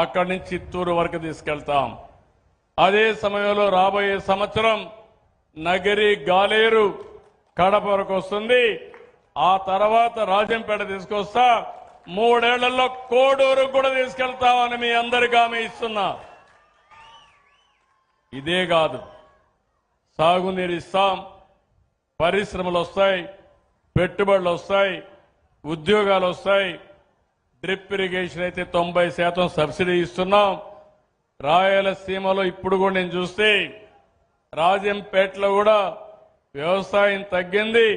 అక్కడి నుంచి చిత్తూరు వరకు తీసుకెళ్తాం. అదే సమయంలో రాబోయే సంవత్సరం నగరి గాలేరు కడప వరకు వస్తుంది. ఆ తర్వాత రాజంపేట తీసుకొస్తా. 3 ఏళ్లలో కోడూరు కూడా తీసుకెళ్తామని మీ అందరికీ హామీ ఇస్తున్నా. ఇదే కాదు, సాగునీరు ఇస్తాం, పరిశ్రమలు వస్తాయి, పెట్టుబడులు వస్తాయి, ఉద్యోగాలు వస్తాయి. డ్రిప్ ఇరిగేషన్ అయితే 90% సబ్సిడీ ఇస్తున్నాం. రాయలసీమలో ఇప్పుడు కూడా నేను చూస్తే రాజంపేటలో కూడా వ్యవసాయం తగ్గింది,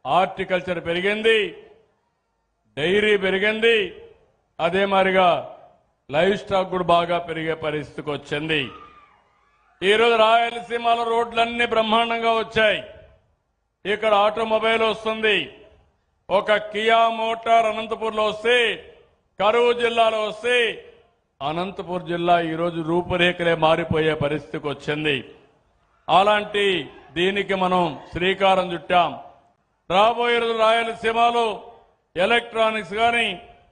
హార్టికల్చర్ పెరిగింది, డైరీ పెరిగింది. అదే మాదిరిగా లైవ్ స్టాక్ కూడా బాగా పెరిగే పరిస్థితికి వచ్చింది. ఈరోజు రాయలసీమలో రోడ్లన్నీ బ్రహ్మాండంగా వచ్చాయి. ఇక్కడ ఆటోమొబైల్ వస్తుంది. ఒక కియా మోటార్ అనంతపూర్లో వస్తే, కరూరు జిల్లాలో వస్తే, అనంతపూర్ జిల్లా ఈరోజు రూపురేఖలే మారిపోయే పరిస్థితికి వచ్చింది. అలాంటి దీనికి మనం శ్రీకారం చుట్టాం. రాబోయే రోజు రాయలసీమలో ఎలక్ట్రానిక్స్ కానీ,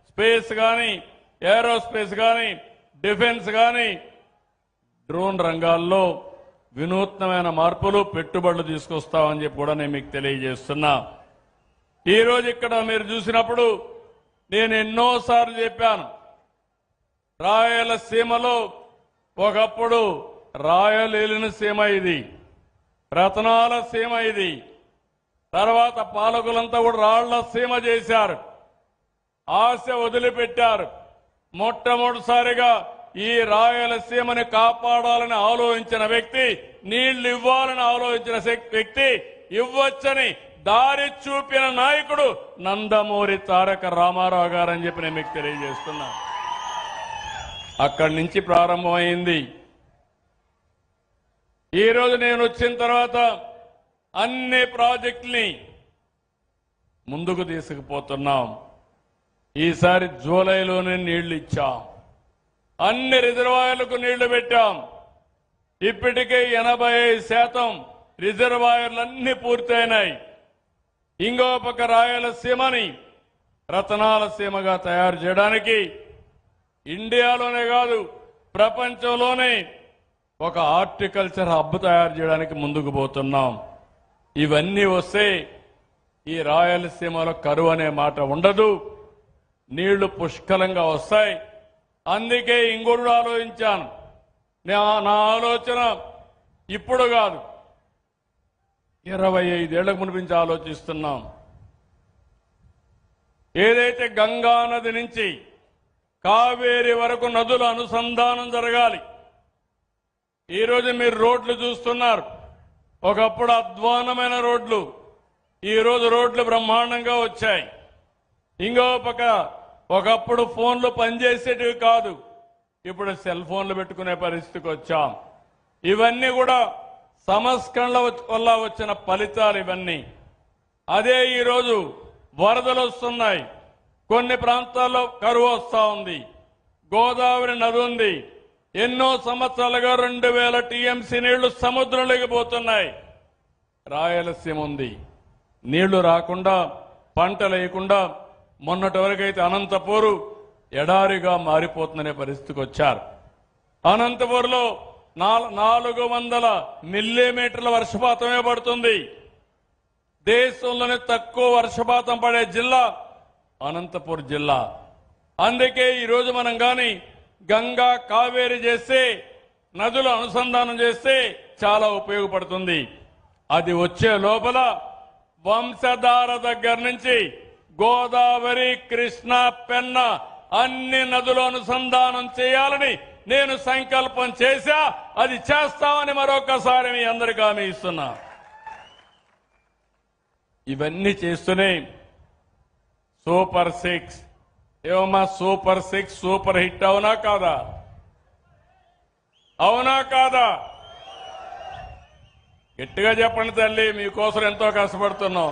స్పేస్ కానీ, ఏరోస్పేస్ కానీ, డిఫెన్స్ కానీ, డ్రోన్ రంగాల్లో వినూత్నమైన మార్పులు, పెట్టుబడులు తీసుకొస్తామని చెప్పి కూడా నేను మీకు తెలియజేస్తున్నా. ఈ రోజు ఇక్కడ మీరు చూసినప్పుడు నేను ఎన్నోసార్లు చెప్పాను, రాయలసీమలో ఒకప్పుడు రాయలేలిన సీమ ఇది, రతనాల సీమ ఇది. తర్వాత పాలకులంతా కూడా రాళ్ల సీమ చేశారు, ఆశ వదిలిపెట్టారు. మొట్టమొదటిసారిగా ఈ రాయలసీమని కాపాడాలని ఆలోచించిన వ్యక్తి, నీళ్లు ఇవ్వాలని ఆలోచించిన వ్యక్తి, ఇవ్వచ్చని దారి చూపిన నాయకుడు నందమూరి తారక రామారావు గారని చెప్పి నేను మీకు తెలియజేస్తున్నా. అక్కడి నుంచి ప్రారంభమైంది. ఈ రోజు నేను వచ్చిన తర్వాత అన్ని ప్రాజెక్టుల్ని ముందుకు తీసుకుపోతున్నాం. ఈసారి జూలైలోనే నీళ్లు ఇచ్చాం, అన్ని రిజర్వాయర్లకు నీళ్లు పెట్టాం. ఇప్పటికే 85% రిజర్వాయర్లన్నీ పూర్తయినాయి. ఇంకో పక్క రాయలసీమని రతనాల సీమగా తయారు చేయడానికి ఇండియాలోనే కాదు ప్రపంచంలోనే ఒక హార్టికల్చర్ హబ్ తయారు చేయడానికి ముందుకు పోతున్నాం. ఇవన్నీ వస్తే ఈ రాయలసీమలో కరువు అనే మాట ఉండదు, నీళ్లు పుష్కలంగా వస్తాయి. అందుకే ఇంకోటి ఆలోచించాను. నా ఆలోచన ఇప్పుడు కాదు, 25 ఏళ్లకు మునిపించి ఆలోచిస్తున్నాం. ఏదైతే గంగా నది నుంచి కావేరి వరకు నదుల అనుసంధానం జరగాలి. ఈరోజు మీరు రోడ్లు చూస్తున్నారు, ఒకప్పుడు అధ్వానమైన రోడ్లు, ఈరోజు రోడ్లు బ్రహ్మాండంగా వచ్చాయి. ఇంకో పక్క ఒకప్పుడు ఫోన్లు పనిచేసేటివి కాదు, ఇప్పుడు సెల్ ఫోన్లు పెట్టుకునే పరిస్థితికి వచ్చాం. ఇవన్నీ కూడా సంస్కరణల వల్ల వచ్చిన ఫలితాలు ఇవన్నీ. అదే ఈరోజు వరదలు వస్తున్నాయి, కొన్ని ప్రాంతాల్లో కరువు వస్తా ఉంది. గోదావరి నది ఉంది, ఎన్నో సంవత్సరాలుగా 2000 టీఎంసీ నీళ్లు సముద్రంలోకి పోతున్నాయి. రాయలసీమ ఉంది, నీళ్లు రాకుండా, పంటలు వేయకుండా మొన్నటి వరకైతే అనంతపూరు ఎడారిగా మారిపోతుందనే పరిస్థితికి వచ్చారు. అనంతపూర్లో 400 మిల్లీమీటర్ల వర్షపాతమే పడుతుంది. దేశంలోనే తక్కువ వర్షపాతం పడే జిల్లా అనంతపూర్ జిల్లా. అందుకే ఈరోజు మనం గాని గంగా కావేరి చేస్తే, నదుల అనుసంధానం చేస్తే చాలా ఉపయోగపడుతుంది. అది వచ్చే లోపల వంశధార దగ్గర నుంచి గోదావరి, కృష్ణ, పెన్న అన్ని నదుల అనుసంధానం చేయాలని నేను సంకల్పం చేశా. అది చేస్తామని మరొకసారి మీ అందరికీ హామీ ఇస్తున్నా. ఇవన్నీ చేస్తూనే సూపర్ 6 ఏమమ్మా, సూపర్ 6 సూపర్ హిట్ అవునా కాదా? అవునా కాదా? గట్టిగా చెప్పండి తల్లి, మీకోసం ఎంతో కష్టపడుతున్నాం.